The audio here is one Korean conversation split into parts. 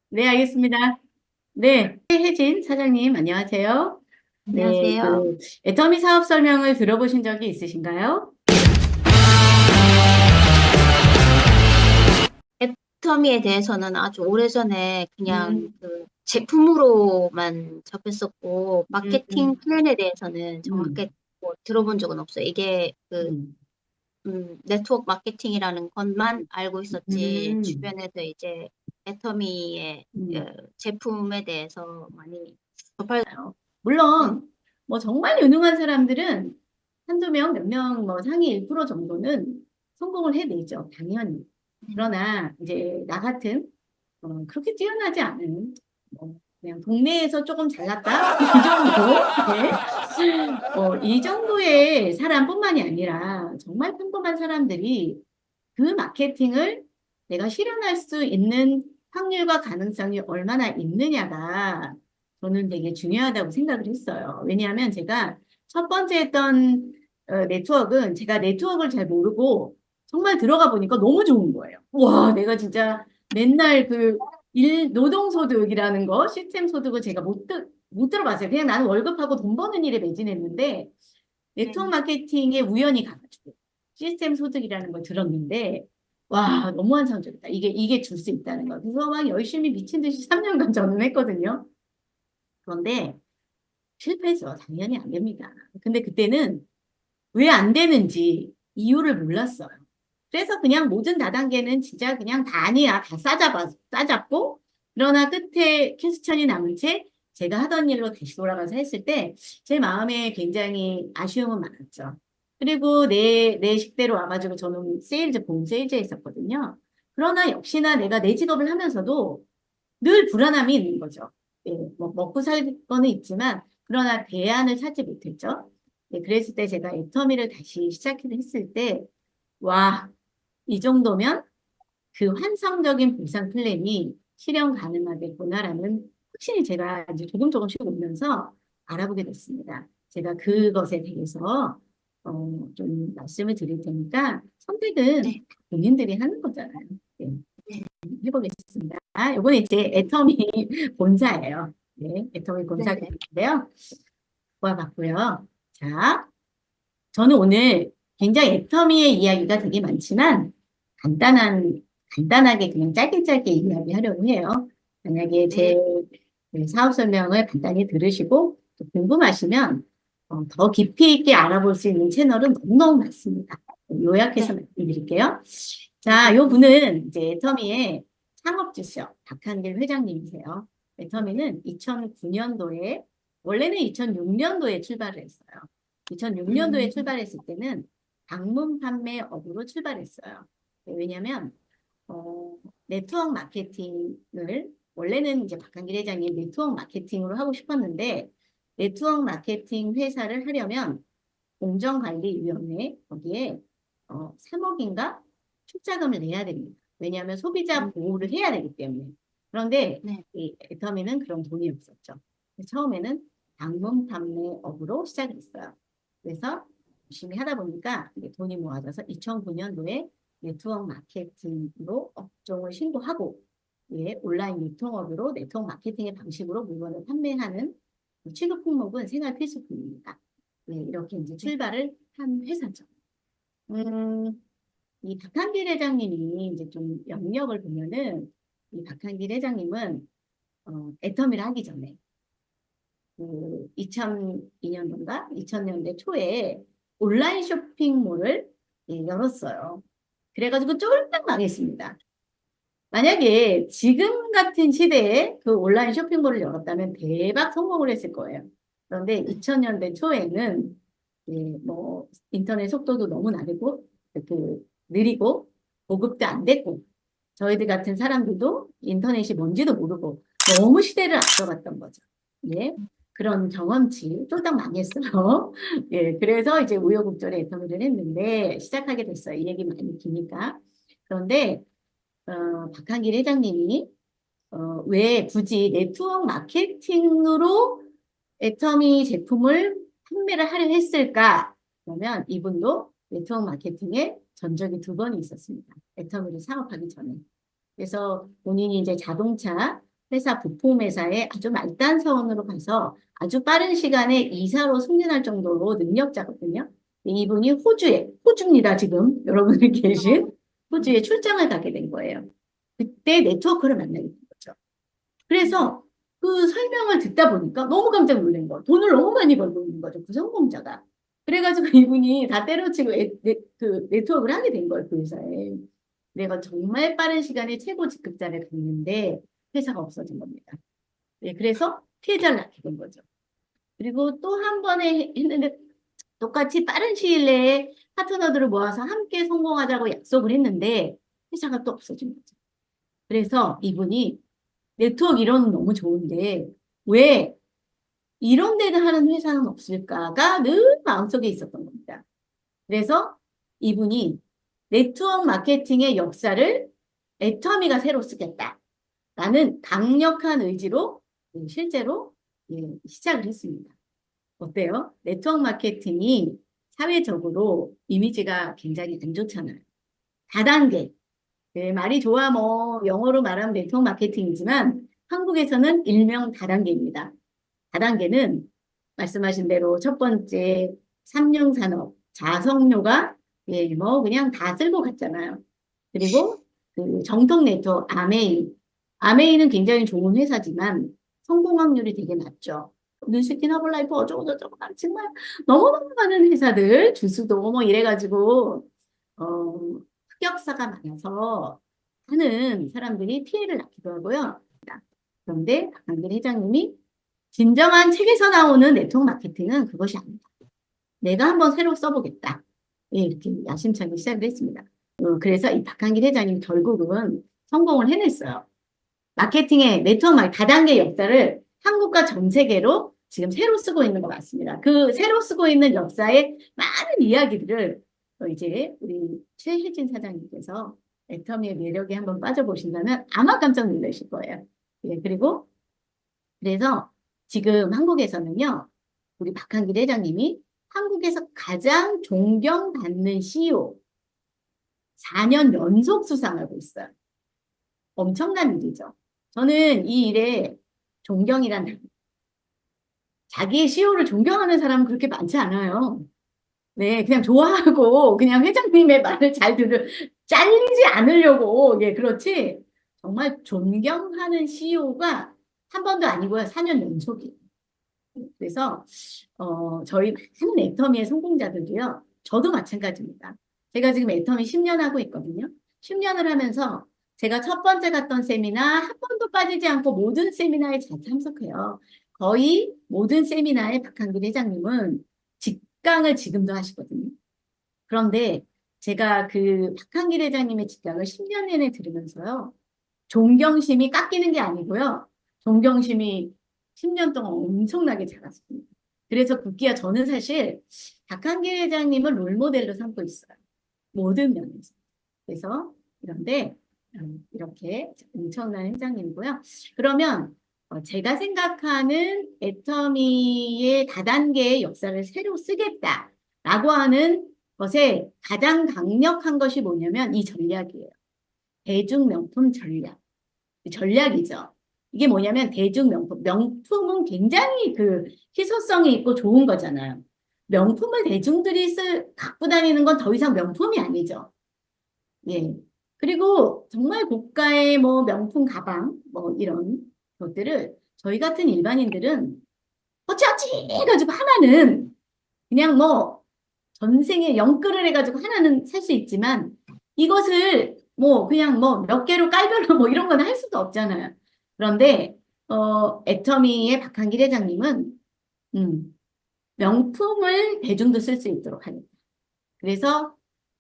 네, 알겠습니다. 네, 혜진 사장님, 안녕하세요. 네, 안녕하세요. 애터미 사업 설명을 들어보신 적이 있으신가요? 애터미에 대해서는 아주 오래전에 그냥 음, 그 제품으로만 접했었고, 음, 마케팅 음, 플랜에 대해서는 정확히 음, 뭐 들어본 적은 없어요. 이게 음, 네트워크 마케팅이라는 것만 알고 있었지, 음, 주변에서 이제 애터미의 음. 제품에 대해서 많이 접할, 네. 물론, 뭐 정말 유능한 사람들은 한두 명, 몇 명, 뭐 상위 1% 정도는 성공을 해내죠, 당연히. 그러나 이제 나 같은 그렇게 뛰어나지 않은 그냥 동네에서 조금 잘났다 이 정도 네. 이 정도의 사람뿐만이 아니라 정말 평범한 사람들이 그 마케팅을 내가 실현할 수 있는 확률과 가능성이 얼마나 있느냐가 저는 되게 중요하다고 생각을 했어요. 왜냐하면 제가 첫 번째 했던 네트워크는 제가 네트워크를 잘 모르고 정말 들어가 보니까 너무 좋은 거예요. 와, 내가 진짜 맨날 노동소득이라는 거, 시스템 소득을 제가 못 들어봤어요. 그냥 나는 월급하고 돈 버는 일에 매진했는데, 네. 네트워크 마케팅에 우연히 가가지고, 시스템 소득이라는 걸 들었는데, 와, 너무 환상적이다. 이게 줄 수 있다는 거. 그래서 막 열심히 미친 듯이 3년간 저는 했거든요. 그런데 실패했어. 당연히 안 됩니다. 근데 그때는 왜 안 되는지 이유를 몰랐어요. 그래서 그냥 모든 다단계는 진짜 그냥 다 아니야. 다 싸잡고, 그러나 끝에 퀘스천이 남은 채 제가 하던 일로 다시 돌아가서 했을 때 제 마음에 굉장히 아쉬움은 많았죠. 그리고 내 식대로 와가지고 저는 본 세일즈에 있었거든요. 그러나 역시나 내가 내 직업을 하면서도 늘 불안함이 있는 거죠. 예, 뭐 먹고 살 거는 있지만 그러나 대안을 찾지 못했죠. 예, 그랬을 때 제가 애터미를 다시 시작했을 때 와, 이 정도면 그 환상적인 보상 플랜이 실현 가능하겠구나라는 확신이 제가 이제 조금씩 오면서 알아보게 됐습니다. 제가 그것에 대해서 좀 말씀을 드릴 테니까 선택은 네. 본인들이 하는 거잖아요. 네, 네. 해보겠습니다. 이번에 이제 애터미 본사예요. 네, 애터미 본사가 네네. 있는데요. 보아봤고요. 자, 저는 오늘 굉장히 애터미의 이야기가 되게 많지만 간단하게 그냥 짧게 이야기하려고 해요. 만약에 제 네. 사업 설명을 간단히 들으시고 또 궁금하시면 더 깊이 있게 알아볼 수 있는 채널은 너무너무 많습니다. 요약해서 네. 말씀드릴게요. 자, 네. 요 분은 이제 애터미의 창업주시요. 박한길 회장님이세요. 네. 애터미는 2009년도에 원래는 2006년도에 출발을 했어요. 2006년도에 음, 출발했을 때는 방문 판매 업으로 출발했어요. 왜냐하면 네트워크 마케팅을 원래는 이제 박한길 회장이 네트워크 마케팅으로 하고 싶었는데 네트워크 마케팅 회사를 하려면 공정관리위원회 거기에 3억인가 출자금을 내야 됩니다. 왜냐하면 소비자 음, 보호를 해야 되기 때문에. 그런데 네. 이 애터미는 그런 돈이 없었죠. 처음에는 방문 판매업으로 시작을 했어요. 그래서 열심히 하다 보니까 이게 돈이 모아져서 2009년도에 네트워크 마케팅으로 업종을 신고하고 예, 온라인 유통업으로 네트워크 마케팅의 방식으로 물건을 판매하는 취급 품목은 생활 필수품입니다. 네, 이렇게 이제 네. 출발을 한 회사죠. 음, 이 박한길 회장님이 이제 좀 영역을 보면은 이 박한길 회장님은 애터미를 하기 전에 그 2002년도인가 2000년대 초에 온라인 쇼핑몰을 예, 열었어요. 그래가지고 쫄딱 망했습니다. 만약에 지금 같은 시대에 그 온라인 쇼핑몰을 열었다면 대박 성공을 했을 거예요. 그런데 네. 2000년대 초에는 예, 뭐 인터넷 속도도 너무 느리고 보급도 안 됐고 저희들 같은 사람들도 인터넷이 뭔지도 모르고 너무 시대를 앞서갔던 거죠. 예. 그런 경험치 쫄딱 망했어요. 예. 그래서 이제 우여곡절에 애터미를 했는데 시작하게 됐어요. 이 얘기 많이 기니까. 그런데 박한길 회장님이 왜 굳이 네트워크 마케팅으로 애터미 제품을 판매를 하려 했을까? 그러면 이분도 네트워크 마케팅에 전적이 두 번이 있었습니다. 애터미를 창업하기 전에. 그래서 본인이 이제 자동차 회사 부품 회사에 아주 말단 사원으로 가서 아주 빠른 시간에 이사로 승진할 정도로 능력자거든요. 이분이 호주입니다. 지금 여러분이 계신 호주에 출장을 가게 된 거예요. 그때 네트워크를 만나게 된 거죠. 그래서 그 설명을 듣다 보니까 너무 깜짝 놀란 거예요. 돈을 너무 많이 벌고 있는 거죠. 그 성공자가. 그래가지고 이분이 다 때려치고 그 네트워크를 하게 된 거예요. 그 회사에. 내가 정말 빠른 시간에 최고 직급자를 갔는데 회사가 없어진 겁니다. 네, 그래서 피해자를 낳게 된 거죠. 그리고 또 한 번에 했는데 똑같이 빠른 시일 내에 파트너들을 모아서 함께 성공하자고 약속을 했는데 회사가 또 없어진 거죠. 그래서 이분이 네트워크 이론은 너무 좋은데 왜 이런 데를 하는 회사는 없을까가 늘 마음속에 있었던 겁니다. 그래서 이분이 네트워크 마케팅의 역사를 애터미가 새로 쓰겠다라는 강력한 의지로 실제로 시작을 했습니다. 어때요? 네트워크 마케팅이 사회적으로 이미지가 굉장히 안 좋잖아요. 다단계. 네, 말이 좋아 뭐 영어로 말하면 네트워크 마케팅이지만 한국에서는 일명 다단계입니다. 다단계는 말씀하신 대로 첫 번째 삼융산업, 자석료가 뭐 그냥 다 쓸고 갔잖아요. 그리고 그 정통 네트워크 아메이는 굉장히 좋은 회사지만 성공 확률이 되게 낮죠. 뉴스킨 허블라이프 어쩌고저쩌고 정말 너무너무 많은 회사들 주수도 뭐 이래가지고 흑역사가 많아서 하는 사람들이 피해를 낳기도 하고요. 그런데 박한길 회장님이 진정한 책에서 나오는 네트워크 마케팅은 그것이 아니다. 내가 한번 새로 써보겠다. 예, 이렇게 야심차게 시작을 했습니다. 그래서 이 박한길 회장님 결국은 성공을 해냈어요. 마케팅의 네트워크 다단계 역사를 한국과 전 세계로 지금 새로 쓰고 있는 것 같습니다. 그 새로 쓰고 있는 역사의 많은 이야기들을 이제 우리 최혜진 사장님께서 애터미의 매력에 한번 빠져보신다면 아마 깜짝 놀라실 거예요. 예, 그리고 그래서 지금 한국에서는요, 우리 박한길 회장님이 한국에서 가장 존경받는 CEO 4년 연속 수상하고 있어요. 엄청난 일이죠. 저는 이 일에 존경이란 자기의 CEO를 존경하는 사람은 그렇게 많지 않아요. 네, 그냥 좋아하고 그냥 회장님의 말을 잘 잘리지 않으려고 예, 그렇지. 정말 존경하는 CEO가 한 번도 아니고요. 4년 연속이에요. 그래서 저희 많은 애터미의 성공자들도요. 저도 마찬가지입니다. 제가 지금 애터미 10년 하고 있거든요. 10년을 하면서 제가 첫 번째 갔던 세미나 한 번도 빠지지 않고 모든 세미나에 잘 참석해요. 거의 모든 세미나에 박한길 회장님은 직강을 지금도 하시거든요. 그런데 제가 그 박한길 회장님의 직강을 10년 내내 들으면서요. 존경심이 깎이는 게 아니고요. 존경심이 10년 동안 엄청나게 자랐습니다. 그래서 급기야 저는 사실 박한길 회장님을 롤모델로 삼고 있어요. 모든 면에서. 그래서 그런데 이렇게 엄청난 회장님이고요. 그러면 제가 생각하는 애터미의 다단계의 역사를 새로 쓰겠다라고 하는 것에 가장 강력한 것이 뭐냐면 이 전략이에요. 대중명품 전략이죠. 이게 뭐냐면 대중명품. 명품은 굉장히 그 희소성이 있고 좋은 거잖아요. 명품을 대중들이 갖고 다니는 건 더 이상 명품이 아니죠. 예. 그리고 정말 고가의 뭐 명품 가방, 뭐 이런 것들을 저희 같은 일반인들은 어찌어찌 해가지고 하나는 그냥 뭐 전생에 영끌을 해가지고 하나는 살 수 있지만 이것을 뭐 그냥 뭐 몇 개로 깔별로 뭐 이런 건 할 수도 없잖아요. 그런데 애터미의 박한길 회장님은 명품을 대중도 쓸 수 있도록 하니다. 그래서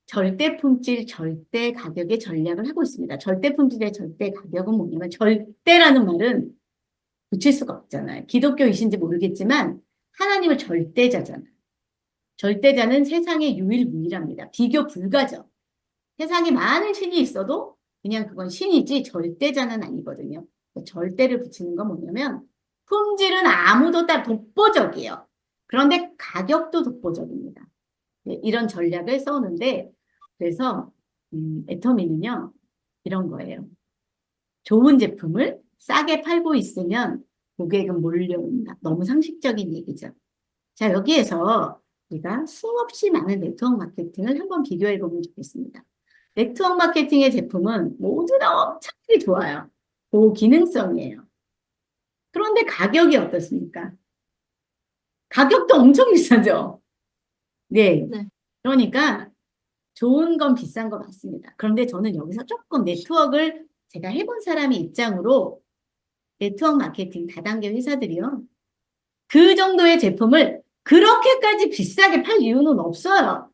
절대 품질, 절대 가격의 전략을 하고 있습니다. 절대 품질의 절대 가격은 뭐냐면 절대라는 말은 붙일 수가 없잖아요. 기독교이신지 모르겠지만 하나님을 절대자잖아요. 절대자는 세상의 유일무이합니다. 비교 불가죠. 세상에 많은 신이 있어도 그냥 그건 신이지 절대자는 아니거든요. 절대를 붙이는 건 뭐냐면 품질은 아무도 다 독보적이에요. 그런데 가격도 독보적입니다. 네, 이런 전략을 써오는데 그래서 애터미는요 이런 거예요. 좋은 제품을 싸게 팔고 있으면 고객은 몰려온다. 너무 상식적인 얘기죠. 자, 여기에서 우리가 수없이 많은 네트워크 마케팅을 한번 비교해 보면 좋겠습니다. 네트워크 마케팅의 제품은 모두 다 엄청나게 좋아요. 고기능성이에요. 그런데 가격이 어떻습니까? 가격도 엄청 비싸죠. 네. 네. 그러니까 좋은 건 비싼 거 맞습니다. 그런데 저는 여기서 조금 네트워크를 제가 해본 사람의 입장으로 네트워크 마케팅 다단계 회사들이요. 그 정도의 제품을 그렇게까지 비싸게 팔 이유는 없어요.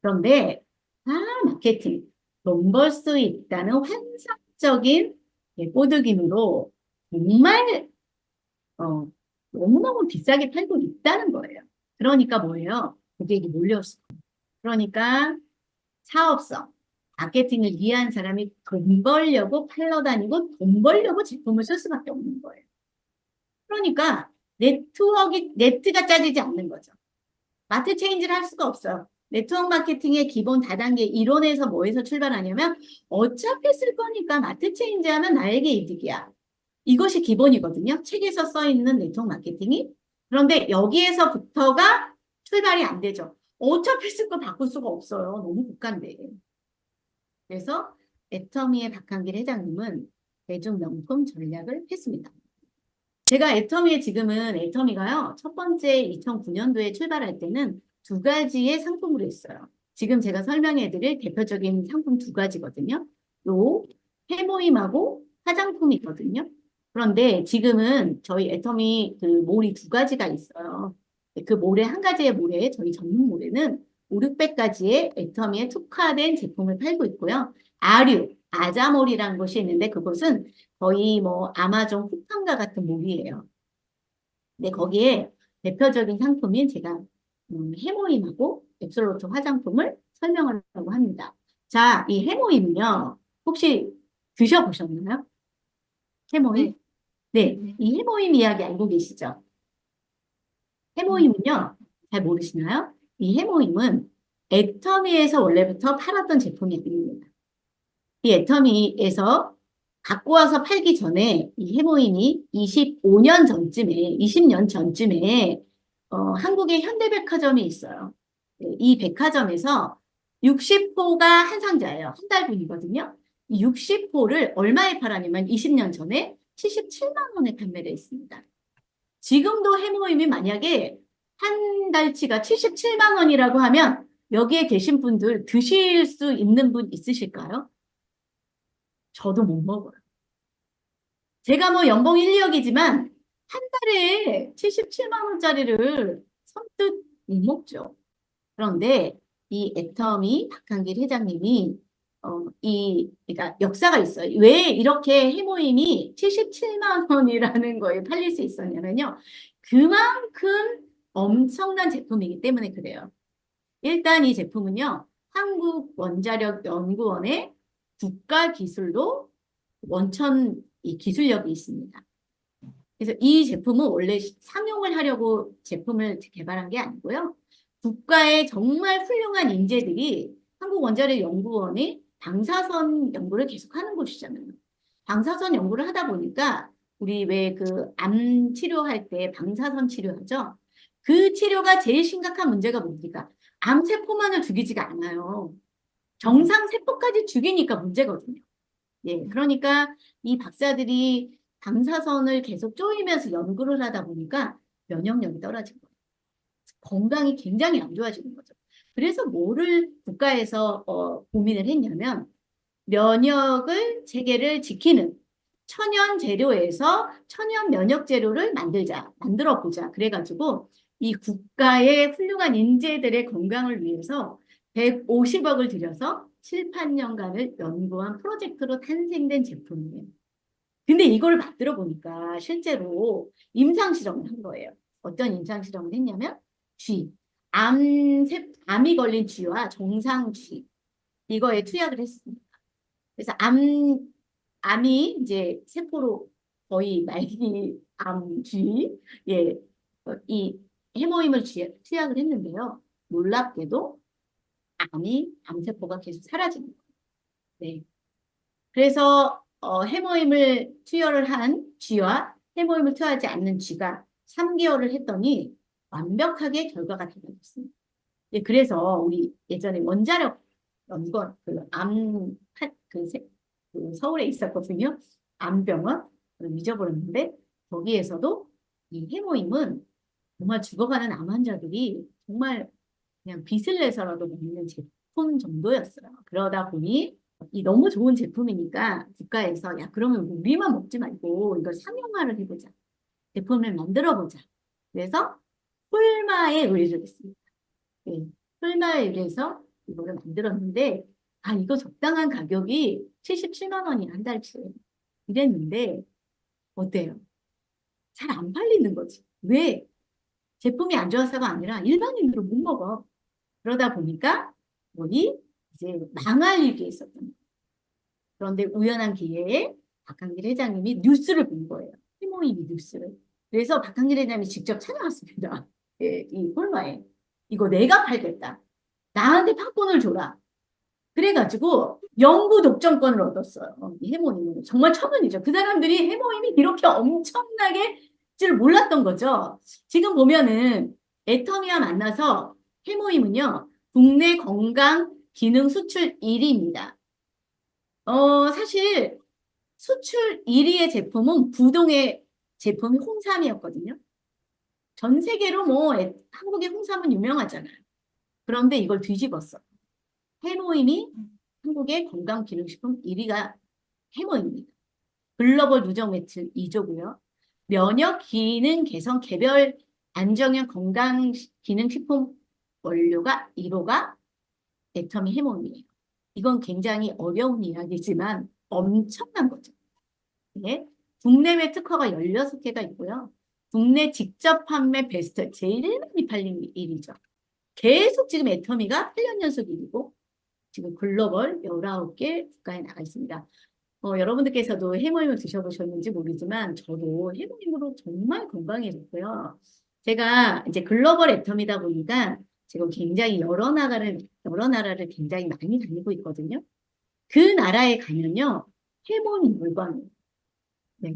그런데 마케팅 돈 벌 수 있다는 환상적인 꼬드김으로 정말 너무너무 비싸게 팔고 있다는 거예요. 그러니까 뭐예요? 고객이 몰렸어. 그러니까 사업성, 마케팅을 이해한 사람이 돈 벌려고 팔러 다니고 돈 벌려고 제품을 쓸 수밖에 없는 거예요. 그러니까 네트가 짜지지 않는 거죠. 마트 체인지를 할 수가 없어요. 네트워크 마케팅의 기본 다단계 이론에서 뭐에서 출발하냐면 어차피 쓸 거니까 마트 체인지하면 나에게 이득이야. 이것이 기본이거든요. 책에서 써 있는 네트워크 마케팅이. 그런데 여기에서부터가 출발이 안 되죠. 어차피 쓸 거 바꿀 수가 없어요. 너무 국가인데. 그래서 애터미의 박한길 회장님은 대중명품 전략을 했습니다. 제가 애터미에 지금은 애터미가요. 첫 번째 2009년도에 출발할 때는 두 가지의 상품으로 했어요. 지금 제가 설명해 드릴 대표적인 상품 두 가지거든요. 요 해모임하고 화장품이 있거든요. 그런데 지금은 저희 애터미 그 몰이 두 가지가 있어요. 그 몰의 한 가지의 몰에 저희 전문 몰에는 5, 600가지의 애터미에 특화된 제품을 팔고 있고요. 아자몰이라는 곳이 있는데 그곳은 거의 뭐 아마존 쿠팡과 같은 몰이에요. 근데 거기에 대표적인 상품인 제가 해모임하고 앱솔루트 화장품을 설명하려고 합니다. 자, 이 해모임은요. 혹시 드셔보셨나요? 해모임? 네. 네, 네. 이 해모임 이야기 알고 계시죠? 음. 해모임은요. 잘 모르시나요? 이 해모임은 애터미에서 원래부터 팔았던 제품이 아닙니다. 이 애터미에서 갖고 와서 팔기 전에 이 해모임이 25년 전쯤에, 20년 전쯤에 한국의 현대백화점이 있어요. 네, 이 백화점에서 60호가 한 상자예요. 한 달분이거든요. 이 60호를 얼마에 팔았냐면 20년 전에 77만 원에 판매를 했습니다. 지금도 해모임이 만약에 한 달치가 77만 원이라고 하면 여기에 계신 분들 드실 수 있는 분 있으실까요? 저도 못 먹어요. 제가 뭐 연봉 1, 2억이지만 한 달에 77만 원짜리를 선뜻 못 먹죠. 그런데 이 애터미 박한길 회장님이 그러니까 역사가 있어요. 왜 이렇게 해모임이 77만 원이라는 거에 팔릴 수 있었냐면요. 그만큼 엄청난 제품이기 때문에 그래요. 일단 이 제품은요. 한국원자력연구원의 국가기술로 원천 이 기술력이 있습니다. 그래서 이 제품은 원래 상용을 하려고 제품을 개발한 게 아니고요. 국가의 정말 훌륭한 인재들이 한국원자력연구원이 방사선 연구를 계속하는 곳이잖아요. 방사선 연구를 하다 보니까 우리 왜 그 암 치료할 때 방사선 치료하죠? 그 치료가 제일 심각한 문제가 뭡니까? 암세포만을 죽이지가 않아요. 정상 세포까지 죽이니까 문제거든요. 예, 그러니까 이 박사들이 방사선을 계속 쪼이면서 연구를 하다 보니까 면역력이 떨어진 거예요. 건강이 굉장히 안 좋아지는 거죠. 그래서 뭐를 국가에서 고민을 했냐면 면역을 체계를 지키는 천연 재료에서 천연 면역 재료를 만들어 보자. 그래가지고 이 국가의 훌륭한 인재들의 건강을 위해서 150억을 들여서 7, 8년간을 연구한 프로젝트로 탄생된 제품이에요. 근데 이걸 만들어 보니까 실제로 임상 실험을 한 거예요. 어떤 임상 실험을 했냐면 쥐, 암이 걸린 쥐와 정상 쥐 이거에 투약을 했습니다. 그래서 암이 이제 세포로 거의 말기 쥐, 예, 이 해모임을 투약을 했는데요. 놀랍게도 암세포가 계속 사라집니다. 네. 그래서 해모임을 투여를 한 G와 해모임을 투여하지 않는 G가 3개월을 했더니 완벽하게 결과가 달라졌습니다. 예, 그래서 우리 예전에 원자력 연구원 그 서울에 있었거든요. 암병원 잊어버렸는데 거기에서도 이 해모임은 정말 죽어가는 암 환자들이 정말 그냥 빚을 내서라도 먹는 제품 정도였어요. 그러다 보니 이 너무 좋은 제품이니까 국가에서 야 그러면 우리만 먹지 말고 이걸 상용화를 해보자. 제품을 만들어보자. 그래서 폴마에 의뢰를 했습니다. 네, 폴마에 의뢰해서 이거를 만들었는데 이거 적당한 가격이 77만 원이 한 달치 이랬는데 어때요? 잘 안 팔리는 거지. 왜? 제품이 안 좋아서가 아니라 일반인으로 못 먹어. 그러다 보니까 거기 이제 망할 위기에 있었던 거예요. 그런데 우연한 기회에 박한길 회장님이 뉴스를 본 거예요. 해모임이 뉴스를. 그래서 박한길 회장님이 직접 찾아왔습니다. 예, 이 폴마에. 이거 내가 팔겠다. 나한테 판권을 줘라. 그래가지고 영구 독점권을 얻었어요. 이 해모임은. 정말 천운이죠. 그 사람들이 해모임이 이렇게 엄청나게 줄 몰랐던 거죠. 지금 보면은 애터미와 만나서 해모임은요. 국내 건강 기능 수출 1위입니다. 사실 수출 1위의 제품은 부동의 제품이 홍삼이었거든요. 전 세계로 뭐 한국의 홍삼은 유명하잖아요. 그런데 이걸 뒤집었어. 해모임이 한국의 건강기능식품 1위가 해모임입니다. 글로벌 누적 매출 2조고요. 면역 기능 개선 개별 안정형 건강기능식품 원료가 1호가 애터미 해모임이에요. 이건 굉장히 어려운 이야기지만 엄청난 거죠. 네. 국내외 특허가 16개가 있고요. 국내 직접 판매 베스트 제일 많이 팔린 일이죠. 계속 지금 애터미가 8년 연속 1위고 지금 글로벌 19개 국가에 나가 있습니다. 여러분들께서도 해모임을 드셔보셨는지 모르지만 저도 해모임으로 정말 건강해졌고요. 제가 이제 글로벌 애텀이다 보니까 지금 굉장히 여러 나라를 굉장히 많이 다니고 있거든요. 그 나라에 가면요. 해모임 물건이에요. 네.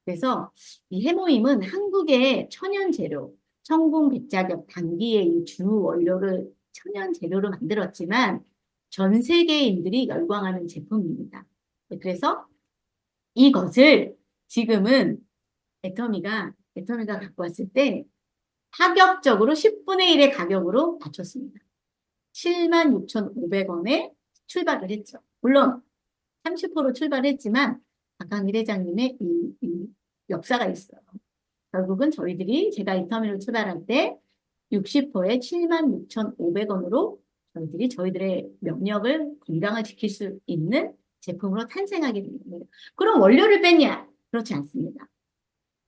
그래서 이 해모임은 한국의 천연 재료, 청궁, 백자격, 당귀의 이 주 원료를 천연 재료로 만들었지만 전 세계인들이 열광하는 제품입니다. 그래서 이것을 지금은 애터미가 갖고 왔을 때 파격적으로 10분의 1의 가격으로 낮췄습니다. 76,500원에 출발을 했죠. 물론 30% 출발했지만 박한길 회장님의 이 역사가 있어요. 결국은 제가 애터미를 출발할 때 60%에 76,500원으로 저희들의 면역을 건강을 지킬 수 있는 제품으로 탄생하게 된 겁니다. 그럼 원료를 뺐냐? 그렇지 않습니다.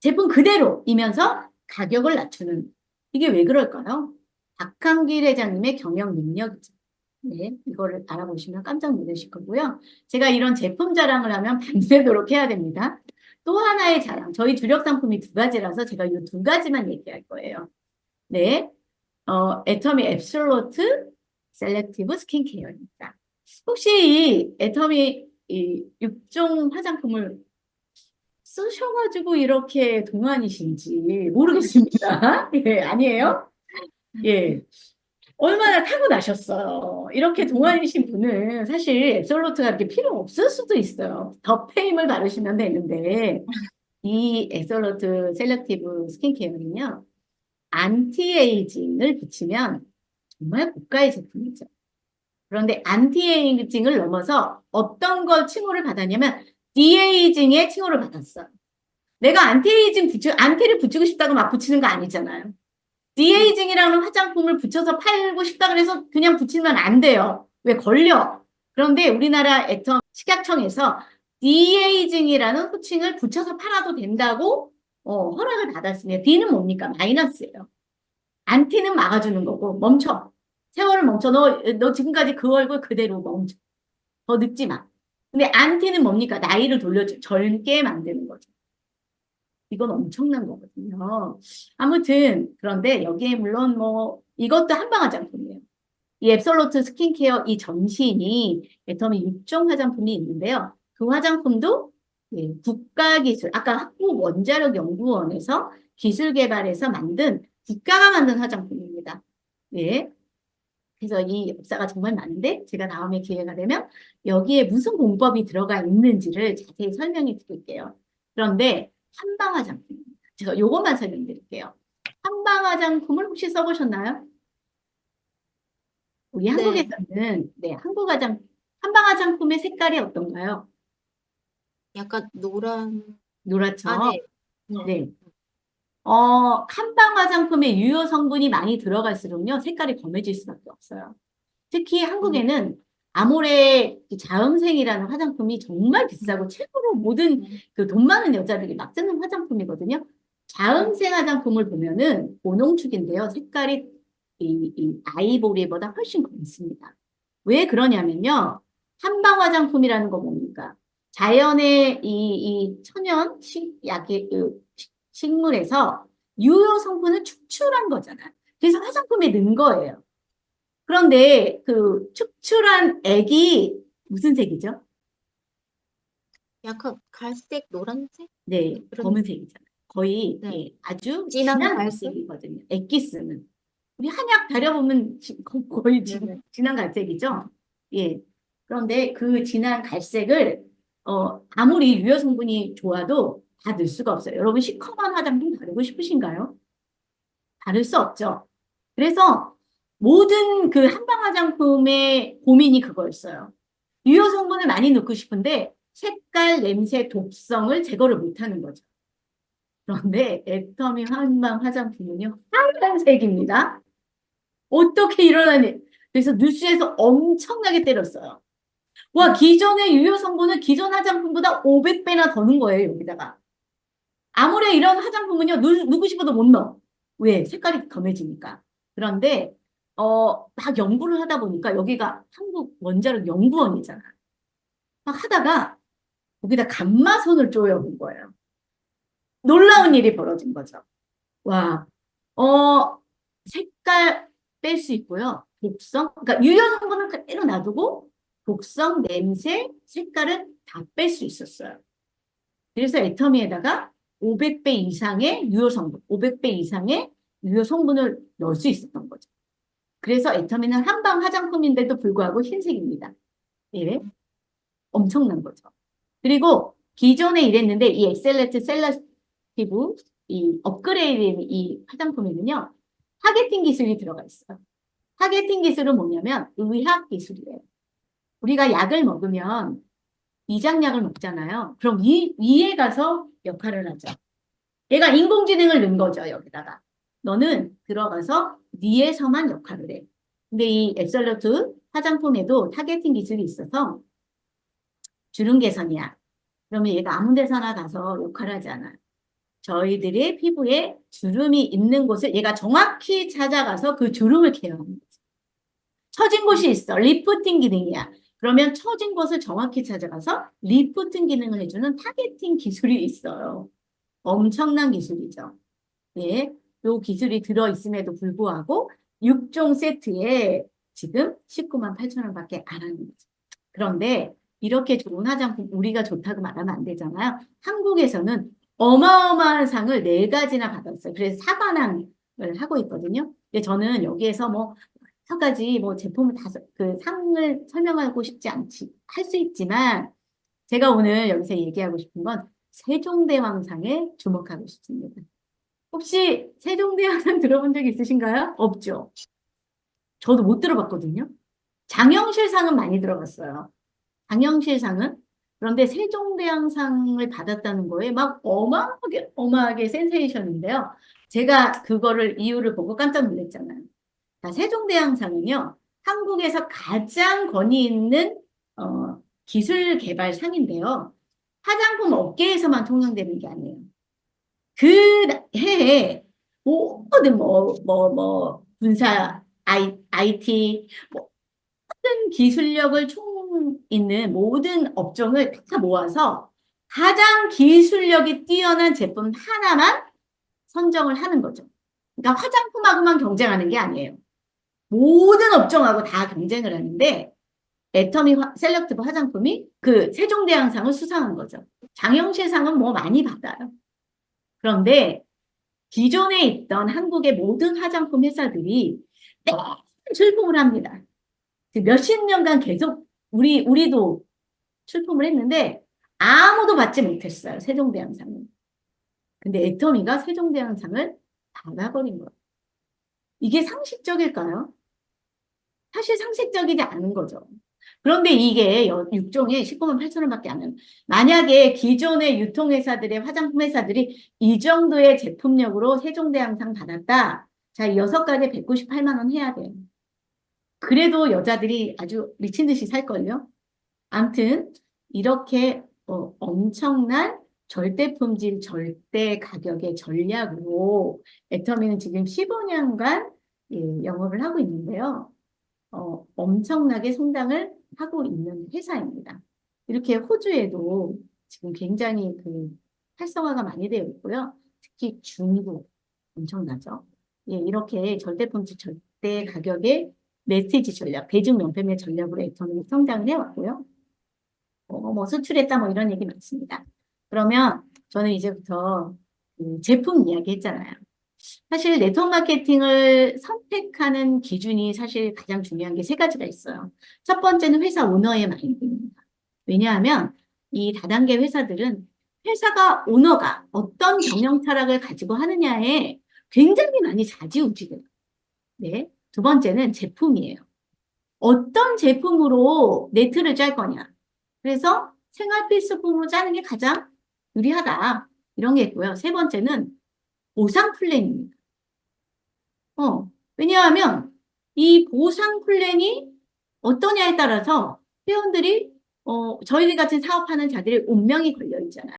제품 그대로이면서 가격을 낮추는 이게 왜 그럴까요? 박한길 회장님의 경영 능력이죠. 네, 이거를 알아보시면 깜짝 놀라실 거고요. 제가 이런 제품 자랑을 하면 밤새도록 해야 됩니다. 또 하나의 자랑, 저희 주력 상품이 두 가지라서 제가 이 두 가지만 얘기할 거예요. 네, 애터미 앱솔루트 셀렉티브 스킨케어입니다. 혹시 이 애터미 이 6종 화장품을 쓰셔가지고 이렇게 동안이신지 모르겠습니다. 예, 아니에요? 예. 얼마나 타고나셨어요. 이렇게 동안이신 분은 사실 앱솔루트가 이렇게 필요 없을 수도 있어요. 더 페임을 바르시면 되는데 이 앱솔루트 셀렉티브 스킨케어는요. 안티에이징을 붙이면 정말 고가의 제품이죠. 그런데 안티에이징을 넘어서 어떤 걸 칭호를 받았냐면 디에이징의 칭호를 받았어요. 내가 안티를 붙이고 싶다고 막 붙이는 거 아니잖아요. 디에이징이라는 화장품을 붙여서 팔고 싶다 그래서 그냥 붙이면 안 돼요. 왜 걸려? 그런데 우리나라 애텀 식약청에서 디에이징이라는 호칭을 붙여서 팔아도 된다고 허락을 받았습니다. D는 뭡니까? 마이너스예요. 안티는 막아주는 거고 멈춰. 세월을 멈춰. 너 지금까지 그 얼굴 그대로 멈춰. 더 늙지 마. 근데 안티는 뭡니까? 나이를 젊게 만드는 거죠. 이건 엄청난 거거든요. 아무튼 그런데 여기에 물론 뭐 이것도 한방 화장품이에요. 이 앱솔루트 스킨케어 이 전신이 애터미 6종 화장품이 있는데요. 그 화장품도 국가기술, 아까 한국원자력연구원에서 기술개발해서 만든 국가가 만든 화장품입니다. 예. 그래서 이 역사가 정말 많은데 제가 다음에 기회가 되면 여기에 무슨 공법이 들어가 있는지를 자세히 설명해 드릴게요. 그런데 한방 화장품입니다. 제가 요것만 설명드릴게요. 한방 화장품을 혹시 써보셨나요? 우리 네, 한국에서는 한방 화장품의 색깔이 어떤가요? 약간 노란, 아, 네, 노랗죠? 네. 네. 한방 화장품에 유효 성분이 많이 들어갈수록요, 색깔이 검해질 수밖에 없어요. 특히 음, 한국에는 아모레 자음생이라는 화장품이 정말 비싸고 최고로 모든 음, 그 돈 많은 여자들이 막 쓰는 화장품이거든요. 자음생 화장품을 보면은 고농축인데요. 색깔이 이 아이보리보다 훨씬 검습니다. 왜 그러냐면요. 한방 화장품이라는 거 뭡니까? 자연의 이 천연 약의 식물에서 유효 성분을 축출한 거잖아. 그래서 화장품에 넣은 거예요. 그런데 그 축출한 액이 무슨 색이죠? 약간 갈색, 노란색? 네, 그런, 검은색이잖아요. 거의 네. 아주 진한 진한 갈색? 갈색이거든요. 액기스는. 우리 한약 다려보면 거의 네네. 진한 갈색이죠. 예. 그런데 그 진한 갈색을 아무리 유효 성분이 좋아도 다 넣을 수가 없어요. 여러분 시커먼 화장품 바르고 싶으신가요? 바를 수 없죠. 그래서 모든 그 한방 화장품의 고민이 그거였어요. 유효 성분을 많이 넣고 싶은데 색깔, 냄새, 독성을 제거를 못하는 거죠. 그런데 애터미 한방 화장품은요, 하얀색입니다. 어떻게 일어나니? 그래서 뉴스에서 엄청나게 때렸어요. 와, 기존의 유효 성분은 기존 화장품보다 500배나 더 넣은 거예요, 여기다가. 아무래 이런 화장품은요, 누구 싶어도 못 넣어. 왜? 색깔이 검해지니까. 그런데, 막 연구를 하다 보니까 여기가 한국 원자력 연구원이잖아. 막 하다가 거기다 감마선을 쪼여본 거예요. 놀라운 일이 벌어진 거죠. 와, 어, 색깔 뺄 수 있고요. 독성, 그러니까 유효 성분은 그대로 놔두고 독성, 냄새, 색깔은 다 뺄 수 있었어요. 그래서 애터미에다가 500배 이상의 유효 성분, 500배 이상의 유효 성분을 넣을 수 있었던 거죠. 그래서 애터미는 한방 화장품인데도 불구하고 흰색입니다. 예, 엄청난 거죠. 그리고 기존에 이랬는데 이 엑셀레트 셀러티브 이 업그레이드 이 화장품에는요 타겟팅 기술이 들어가 있어요. 타겟팅 기술은 뭐냐면 의학 기술이에요. 우리가 약을 먹으면 위장약을 먹잖아요. 그럼 위에 가서 역할을 하죠. 얘가 인공지능을 넣은 거죠, 여기다가. 너는 들어가서 위에서만 역할을 해. 근데 이 앱설러트 화장품에도 타겟팅 기술이 있어서 주름 개선이야. 그러면 얘가 아무 데서나 가서 역할을 하지 않아요. 저희들의 피부에 주름이 있는 곳을 얘가 정확히 찾아가서 그 주름을 케어하는 거죠. 처진 곳이 있어. 리프팅 기능이야. 그러면 처진 곳을 정확히 찾아가서 리프팅 기능을 해주는 타겟팅 기술이 있어요. 엄청난 기술이죠. 예, 요 기술이 들어있음에도 불구하고 6종 세트에 지금 19만 8천 원밖에 안 하는 거죠. 그런데 이렇게 좋은 화장품 우리가 좋다고 말하면 안 되잖아요. 한국에서는 어마어마한 상을 네 가지나 받았어요. 그래서 사관왕을 하고 있거든요. 근데 저는 여기에서 뭐 여러 가지 뭐 제품을 그 상을 설명하고 싶지 않지 할 수 있지만 제가 오늘 여기서 얘기하고 싶은 건 세종대왕상에 주목하고 싶습니다. 혹시 세종대왕상 들어본 적 있으신가요? 없죠. 저도 못 들어봤거든요. 장영실상은 많이 들어봤어요. 장영실상은 그런데 세종대왕상을 받았다는 거에 막 어마어마하게 센세이션인데요. 제가 그거를 이유를 보고 깜짝 놀랐잖아요. 자, 세종대왕상은요, 한국에서 가장 권위 있는 기술 개발상인데요. 화장품 업계에서만 통용되는 게 아니에요. 그 해에 모든 군사, IT, 모든 기술력을 총 있는 모든 업종을 다 모아서 가장 기술력이 뛰어난 제품 하나만 선정을 하는 거죠. 그러니까 화장품하고만 경쟁하는 게 아니에요. 모든 업종하고 다 경쟁을 하는데 애터미 셀렉티브 화장품이 그 세종대왕상을 수상한 거죠. 장영실상은 뭐 많이 받아요. 그런데 기존에 있던 한국의 모든 화장품 회사들이 매년 출품을 합니다. 몇십 년간 계속 우리도 출품을 했는데 아무도 받지 못했어요. 세종대왕상은. 근데 애터미가 세종대왕상을 받아버린 거예요. 이게 상식적일까요? 사실 상식적이지 않은 거죠. 그런데 이게 6종에 19만 8천 원밖에 안 해요. 만약에 기존의 유통회사들의 화장품 회사들이 이 정도의 제품력으로 세종대왕상 받았다. 자, 이 6가지 198만 원 해야 돼요. 그래도 여자들이 아주 미친 듯이 살걸요. 아무튼 이렇게 엄청난 절대 품질, 절대 가격의 전략으로 애터미는 지금 15년간 영업을 하고 있는데요. 엄청나게 성장을 하고 있는 회사입니다. 이렇게 호주에도 지금 굉장히 그 활성화가 많이 되어 있고요. 특히 중국 엄청나죠. 예, 이렇게 절대품질 절대 가격의 메시지 전략, 대중 명품의 전략으로 애터미 성장을 해왔고요. 뭐 수출했다 뭐 이런 얘기 많습니다. 그러면 저는 이제부터 제품 이야기 했잖아요. 사실 네트워크 마케팅을 선택하는 기준이 사실 가장 중요한 게 세 가지가 있어요. 첫 번째는 회사 오너의 마인드입니다. 왜냐하면 이 다단계 회사들은 오너가 어떤 경영 철학을 가지고 하느냐에 굉장히 많이 좌지우지돼요. 네. 두 번째는 제품이에요. 어떤 제품으로 네트를 짤 거냐. 그래서 생활 필수품으로 짜는 게 가장 유리하다. 이런 게 있고요. 세 번째는 보상 플랜입니다. 왜냐하면 이 보상 플랜이 어떠냐에 따라서 회원들이, 저희들 같은 사업하는 자들의 운명이 걸려 있잖아요.